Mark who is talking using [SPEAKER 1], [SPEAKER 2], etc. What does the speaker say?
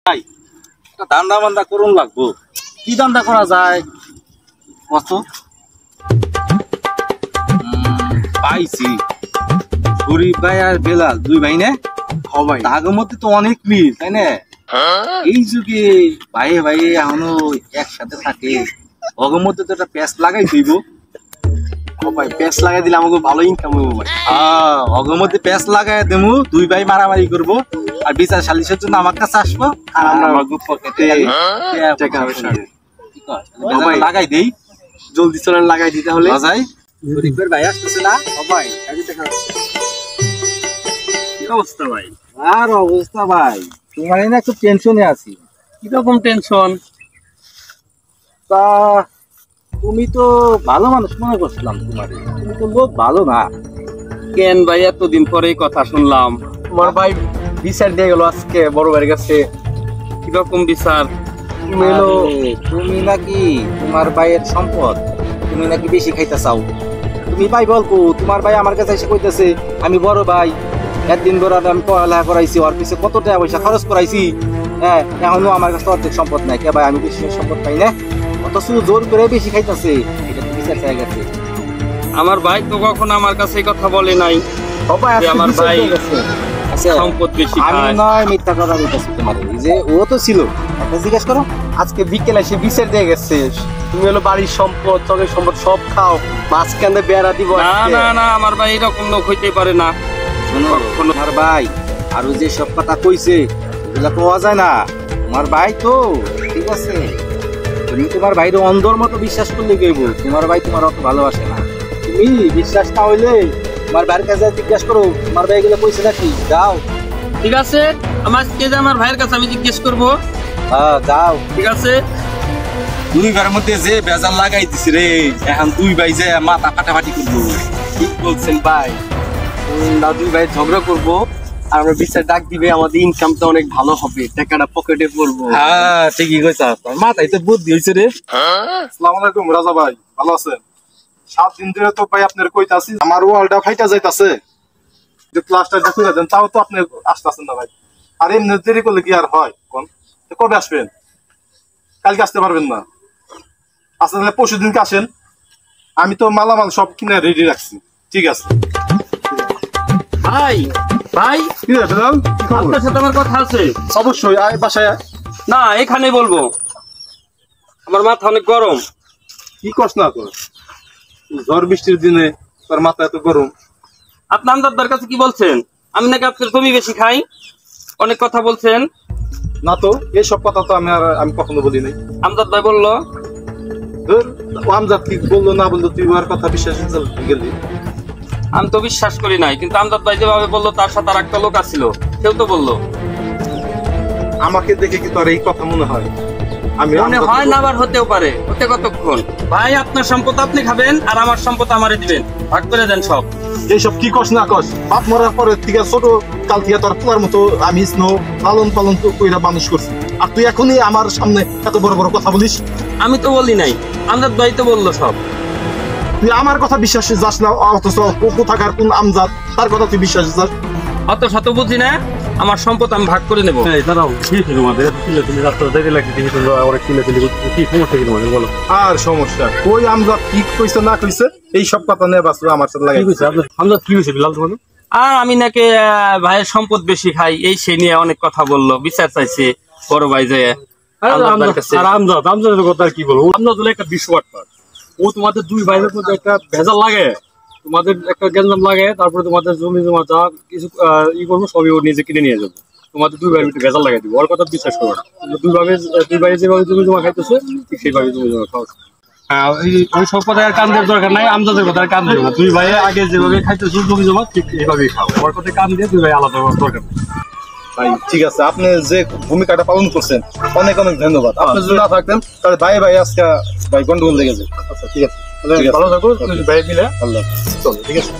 [SPEAKER 1] ভাই একটা ধান্দা বান্দা করুন লাগবো, কি ধান্দা করা যায় কত? পাইছি, শরীফ ভাই আর বেলাল দুই ভাই না? ভাই আগের মধ্যে তো অনেক মিল, তাই না? এই যুগে ভাই ভাই এখনো একসাথে থাকে, অগের মধ্যে তো একটা প্যাচ লাগাই দিব।
[SPEAKER 2] ভাই প্যাচ লাগাই দিলে আমাকে ভালো ইনকাম হইব ভাই।
[SPEAKER 1] হ্যাঁ, অগের মধ্যে প্যাচ লাগাই দেবো, দুই ভাই মারামারি করবো, আর বিচার সালিশের জন্য আমার কাছে আসবো, আর আমরা গ্রুপ পকেটে লাগাই দেই।
[SPEAKER 2] জলদি চলেন লাগাই দিতে হলে
[SPEAKER 1] যাই। শরীফের ভাই আসতেছে না?
[SPEAKER 2] ভাই
[SPEAKER 1] কি অবস্থা ভাই? আর অবস্থা ভাই, তোমার না একটু টেনশনে আছি।
[SPEAKER 2] কিরকম টেনশন?
[SPEAKER 1] তা তুমি তো ভালো মানুষ মনে করছিলাম, তোমার তুমি তো লোক ভালো না।
[SPEAKER 2] কেন ভাই এতদিন পরে কথা শুনলাম? তোমার ভাই বিচার দিয়ে গেল আজকে বড় ভাইয়ের কাছে। কিরকম বিচার?
[SPEAKER 1] তুমি নাকি তোমার ভাইয়ের সম্পদ তুমি নাকি বেশি খাইতে চাও। তুমি ভাই বলবো, তোমার ভাই আমার কাছে এসে কইতেছে আমি বড় ভাই, একদিন ধরে আমি পড়ালেখা করাইছি, ওর পিছিয়ে কত টাকা পয়সা খরচ করাইছি, হ্যাঁ এখনো আমার কাছে অর্ধেক সম্পদ নাই। কে ভাই আমি বেশি সম্পদ পাই না, অথচ জোর করে বেশি খাইতেছে, এটা তো বিচার চাই গেছে।
[SPEAKER 2] আমার ভাই তো কখনো আমার কাছে কথা বলে নাই আমার ভাই সম্পদ বেশি
[SPEAKER 1] আমি
[SPEAKER 2] খায়।
[SPEAKER 1] নয় মিথ্যা কথা বলতেছি তোমার, এই যে ও তো ছিল, একটা জিজ্ঞেস করো।
[SPEAKER 2] আজকে বিকেলে সে বিচার দিয়ে গেছে, তুমি হলো বাড়ির সম্পদ চকের সম্পদ সব খাও, মাঝখানে বেড়া দিব। না না না, আমার ভাই এরকম লোক হইতে পারে না।
[SPEAKER 1] শোনো তোমার ভাই আরো যে সব কথা কইছে ওগুলা পাওয়া যায় না, তোমার ভাই তো ঠিক আছে, তুমি তোমার ভাইরে অন্ধর মতো বিশ্বাস করলে গেব, তোমার ভাই তোমার অত ভালোবাসে না। তুমি বিশ্বাস না হইলে তোমার ভাইয়ের কাছে জিজ্ঞেস করো, তোমার ভাই এগুলো কইছে নাকি, যাও।
[SPEAKER 2] ঠিক আছে, আমার আজকে যে আমার ভাইয়ের কাছে আমি জিজ্ঞেস করবো।
[SPEAKER 1] হ্যাঁ যাও।
[SPEAKER 2] ঠিক আছে।
[SPEAKER 1] দুই ঘরের মধ্যে যে বেজাল লাগাই দিছি রে, এখন দুই ভাই যে মাথা ফাটাফাটি করবো।
[SPEAKER 2] ঠিক বলছেন ভাই, না দুই ভাই ঝগড়া করবো আর আমরা বিচার ডাক দিবে, আমাদের ইনকামটা অনেক ভালো হবে, টাকাটা পকেটে পড়বো।
[SPEAKER 1] হ্যাঁ ঠিকই কইছ, মাথায় তো বুদ্ধি হয়েছে রে।
[SPEAKER 3] আসসালামু আলাইকুম রাজা ভাই, ভালো আছেন? 7 দিন ধরে তো ভাই আপনার কইতাছি আমার ওয়ালটা ফাইটা যাইতাছে, যে প্লাস্টারটা খুলে দেন, তাও তো আপনি আসতেছেন না ভাই। আর এমনি দেরি করলে কি আর হয় কোন? কবে আসবেন? কালকে আসতে পারবেন না? আচ্ছা তাহলে পরশু দিনকে আসেন, আমি তো মালামাল সব কিনে রেডি রাখছি। ঠিক আছে
[SPEAKER 2] ভাই ভাই,
[SPEAKER 3] কি আছে দাদা? কি খবর?
[SPEAKER 2] আপনার সাথে আমার কথা আছে।
[SPEAKER 3] অবশ্যই আয়, বাসায় আয়।
[SPEAKER 2] না এখানে বলবো, আমার মাথা অনেক গরম।
[SPEAKER 3] কি কষ্ট না তোর, ঝড় বৃষ্টির দিনে তোর মাথা এত গরম?
[SPEAKER 2] আপনি আমদার কাছে কি বলছেন? আমি নাকি আপনার জমি বেশি খাই, অনেক কথা বলছেন।
[SPEAKER 3] না তো, এইসব কথা তো আমি কখনো বলি নাই।
[SPEAKER 2] আমদাদ ভাই বললো।
[SPEAKER 3] ধর, ও আমজাদ কি বললো না বললো, তুই ওর কথা বিশ্বাস গেলি?
[SPEAKER 2] আমি তো বিশ্বাস করি নাই, কিন্তু আমদাদ ভাই যেভাবে বললো তার সাথে আর একটা লোক আসছিল, কেউ তো বললো।
[SPEAKER 3] আমাকে দেখে কি তোর এই কথা মনে হয়? আমি
[SPEAKER 2] মনে হয় না, আবার হতেও পারে। হতে কতক্ষণ? ভাই আপনার সম্পদ আপনি খাবেন আর আমার সম্পদ আমারে দিবেন, ভাগ করে দেন সব।
[SPEAKER 3] এইসব কি কস না কস, বাপ মরার পরের থেকে ছোট কাল থেকে তোর তোলার মতো আমি স্নেহ লালন পালন কইরা মানুষ করছি, আর তুই এখনই আমার সামনে এত বড় বড় কথা বলিস?
[SPEAKER 2] আমি তো বলি নাই, আমদাদ ভাই তো বললো সব।
[SPEAKER 3] তুই আমার কথা বিশ্বাসে যাস না, অথচ কোথাকার কোন আমজাদ তার কথা তুই বিশ্বাসে যাস?
[SPEAKER 2] অত শত বুঝি না, আমার সম্পদ আমি ভাগ করে নেবো।
[SPEAKER 3] আর সমস্যা ওই আমজাদ কি কইছে না কইছে এই সব কথা নিয়ে বাস আমার সাথে লাগে।
[SPEAKER 2] আর আমি নাকি ভাইয়ের সম্পদ বেশি খাই, এই সে নিয়ে অনেক কথা বললো, বিচার চাইছে বড় ভাই যে।
[SPEAKER 4] কি বলবো, আমজাদ একটা বিশ্ববাটপার। ও তোমাদের দুই ভাইয়ের মধ্যে একটা ভেজাল লাগে, তোমাদের একটা গ্যাঞ্জাম লাগে, তারপরে তোমাদের জমি জমা যা কিছু করবো সবই ও নিজে কিনে নিয়ে যাবো, তোমাদের দুই ভাইয়ের একটু ভেজাল লাগাই দিব। ওর কথা বিশ্বাস করো না, দুই ভাই যেভাবে জমি জমা খাইতেছে ঠিক সেইভাবে জমি জমা খাওয়া। ওই সব কথা আর কান দেওয়ার দরকার নাই, আমজাদের কথা আর কান দেবো না। দুই ভাই আগে যেভাবে খাইতেছে জমি জমা ঠিক এইভাবেই খাও, ওর কথা কান দিয়ে দুই ভাই আলাদা দরকার নেই।
[SPEAKER 3] ভাই ঠিক আছে, আপনি যে ভূমিকাটা পালন করছেন অনেক অনেক ধন্যবাদ। আপনি যদি না থাকতেন তাহলে ভাই ভাই আজকে ভাই গন্ডগোল লেগে যায়। আচ্ছা ঠিক আছে,
[SPEAKER 4] ভালো থাকো ভাই মিলে।
[SPEAKER 3] আল্লাহ, চলো ঠিক আছে।